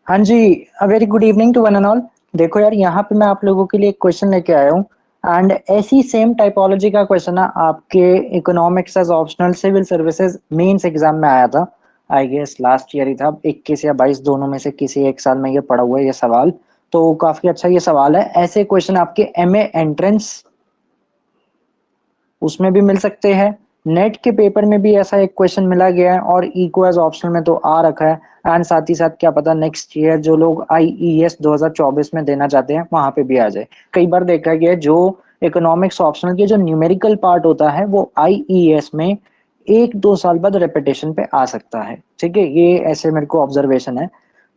हाँ जी, very good evening to one and all. देखो यार, यहाँ पे मैं आप लोगों के लिए एक क्वेश्चन लेके आया हूँ। एंड ऐसी सेम टाइपोलॉजी का क्वेश्चन ना आपके economics as optional civil services mains exam में आया था। आई गेस लास्ट ईयर ही था, 21 या 22 दोनों में से किसी एक साल में ये पड़ा हुआ है ये सवाल। तो काफी अच्छा ये सवाल है। ऐसे क्वेश्चन आपके एमए एंट्रेंस उसमें भी मिल सकते हैं। नेट के पेपर में भी ऐसा एक क्वेश्चन मिला गया है और इको एज ऑप्शनल में तो आ रखा है। एंड साथ ही साथ क्या पता नेक्स्ट ईयर जो लोग आईईएस 2024 में देना चाहते हैं वहां पे भी आ जाए। कई बार देखा गया है जो इकोनॉमिक्स ऑप्शनल की जो न्यूमेरिकल पार्ट होता है वो आईईएस में 1-2 साल बाद रेपिटेशन पे आ सकता है। ठीक है, ये ऐसे मेरे को ऑब्जर्वेशन है।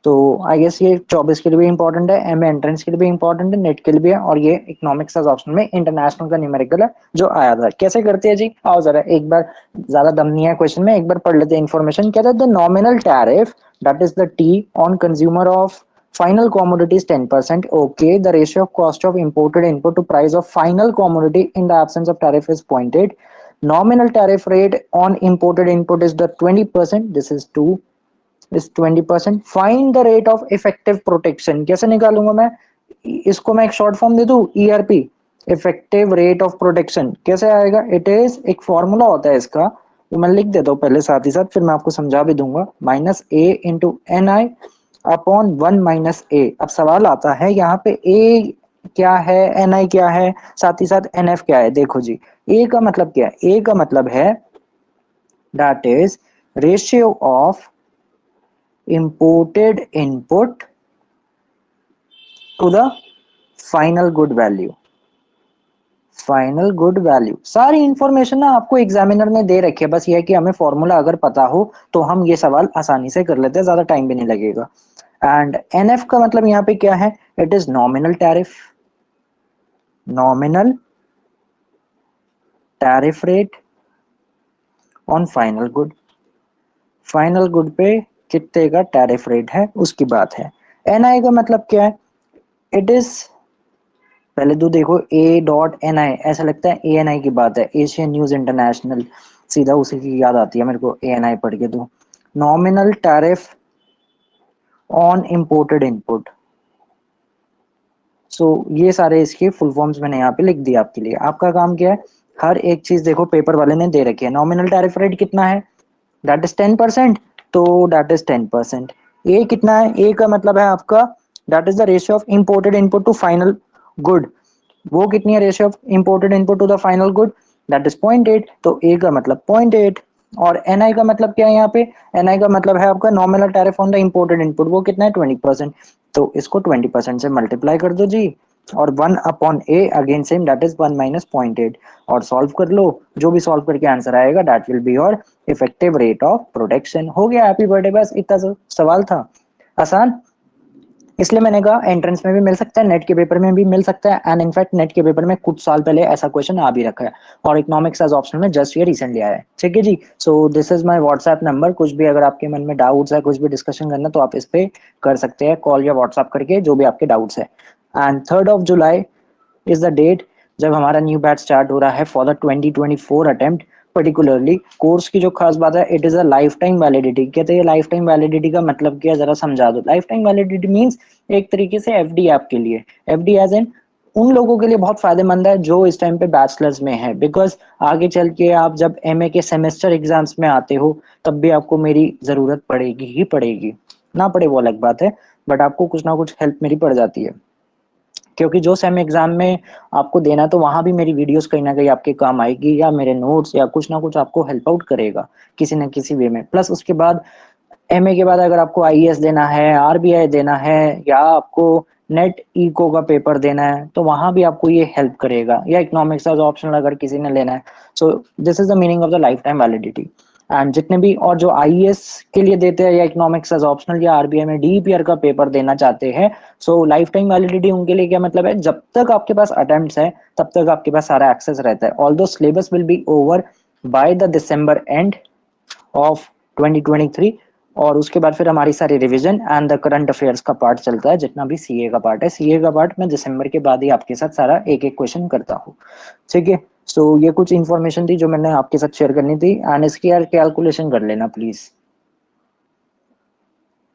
तो आई गेस ये 24 के लिए भी इंपॉर्टेंट है, एम एंट्रेंस के लिए भी इंपॉर्टेंट है, नेट के लिए भी है, और ये इकोनॉमिक्स ऑप्शन में इंटरनेशनल का न्यूमेरिकल है जो आया था। कैसे करते हैं जी, आओ जरा एक बार, ज्यादा दम नहीं है क्वेश्चन में, एक बार पढ़ लेते हैं इन्फॉर्मेशन। क्या था, the nominal tariff that is the T on consumer of final commodity is 10%. Okay, the ratio of cost of imported input to price of final commodity in the absence of tariff is 0.8. Nominal tariff rate on imported input is the 20%. This is 2 is 20%. Find the rate of effective protection, कैसे निकालूंगा मैं इसको? मैं एक short form दे दूं, ERP, effective rate of protection. कैसे आएगा? It is, एक फॉर्मूला होता है इसका, वो मैं लिख देता हूँ पहले साथ ही साथ, फिर मैं आपको समझा भी दूंगा। माइनस ए इंटू एन आई अपॉन 1 - ए। अब सवाल आता है यहाँ पे ए क्या है, एन आई क्या है, साथ ही साथ एन एफ क्या है। देखो जी, ए का मतलब क्या है? ए का मतलब है that is ratio of imported input to the final good value। Final good value, सारी इंफॉर्मेशन ना आपको एग्जामिनर ने दे रखी है, बस ये है कि हमें फॉर्मूला अगर पता हो तो हम ये सवाल आसानी से कर लेते हैं, ज्यादा टाइम भी नहीं लगेगा। एंड एनएफ का मतलब यहाँ पे क्या है? It is nominal tariff, nominal tariff rate on final good. Final good पे कितने का टैरिफ रेट है उसकी बात है। एनआई का मतलब क्या है? इट इज, पहले तो देखो ए डॉट एन आई, ऐसा लगता है ए एन आई की बात है, एशियन न्यूज इंटरनेशनल, सीधा उसी की याद आती है मेरे को ए एन आई पढ़ के। तो nominal tariff on imported input. So ये सारे इसके फुल फॉर्म्स मैंने यहाँ पे लिख दिया आपके लिए। आपका काम क्या है, हर एक चीज देखो पेपर वाले ने दे रखी है। नॉमिनल टैरिफ रेट कितना है? That is 10%। तो दैट इज 10%। ए कितना है? ए का मतलब है आपका that is the ratio of imported input to final good. वो कितनी है ratio of imported input to the final good? That is 0.8। तो ए का मतलब 0.8। और एन आई का मतलब क्या है यहाँ पे? एन आई का मतलब है आपका nominal tariff on the imported input, वो कितना है? 20%। तो इसको 20% से मल्टीप्लाई कर दो जी, और 1/a again same, that is 1 - 0.8, और सॉल्व कर लो। जो भी सॉल्व करके आंसर आएगा that will be your effective rate of protection. हो गया, हैप्पी बर्थडे। बस इतना सवाल था, आसान। इसलिए मैंने कहा एंट्रेंस में भी मिल सकता है, नेट के पेपर में भी मिल सकता है, एंड इनफैक्ट नेट के पेपर में कुछ साल पहले ऐसा क्वेश्चन आ भी रखा है, और इकोनॉमिक्स एज ऑप्शनल में जस्ट ये रिसेंटली आया है। ठीक है जी। So this is my WhatsApp number. कुछ भी अगर आपके मन में डाउट्स है, कुछ भी डिस्कशन करना, तो आप इस पे कर सकते हैं कॉल या व्हाट्सएप करके, जो भी आपके डाउट्स है। एंड 3 इज द डेट जब हमारा न्यू बैच स्टार्ट हो रहा है for the 2024 attempt. Particularly course की जो खास बात है, it is a life time validity. कहते हैं लाइफ टाइम वैलिडिटी का मतलब क्या, जरा समझा दो। लाइफ टाइम वैलिडिटी मींस एक तरीके से एफडी आपके लिए। एफडी एज एन उन लोगों के लिए बहुत फायदेमंद है जो इस टाइम पे बैचलर्स में है, बिकॉज आगे चल के आप जब एमए के सेमेस्टर एग्जाम्स में आते हो तब भी आपको मेरी जरूरत पड़ेगी ही पड़ेगी। ना पड़े वो अलग बात है, बट आपको कुछ ना कुछ हेल्प मेरी पड़ जाती है, क्योंकि जो सेम एग्जाम में आपको देना, तो वहां भी मेरी वीडियोस कहीं ना कहीं आपके काम आएगी, या मेरे नोट्स या कुछ ना कुछ आपको हेल्प आउट करेगा किसी न किसी वे में। प्लस उसके बाद एमए के बाद अगर आपको आईएएस देना है, आरबीआई देना है, या आपको नेट इको का पेपर देना है, तो वहां भी आपको ये हेल्प करेगा, या इकोनॉमिक्स एज ऑप्शनल अगर किसी ने लेना है। सो this is the meaning of the life time validity. And जितने भी और जो आईएएस के लिए देते हैं, या इकोनॉमिक्स एज ऑप्शनल, या आरबीआई में डीईपीआर का पेपर देना चाहते हैं, सो लाइफ टाइम वैलिडिटी उनके लिए क्या मतलब है, जब तक आपके पास अटेम्प्ट्स है तब तक आपके पास सारा एक्सेस रहता है। Although syllabus will be over by the December end of 2023, और उसके बाद फिर हमारी सारी revision and the current affairs का पार्ट चलता है। जितना भी सीए का पार्ट है, सीए का पार्ट मैं दिसंबर के बाद ही आपके साथ सारा एक एक क्वेश्चन करता हूँ। ठीक है। सो ये कुछ इन्फॉर्मेशन थी जो मैंने आपके साथ शेयर करनी थी, एंड इसकी यार कैलकुलेशन कर लेना प्लीज।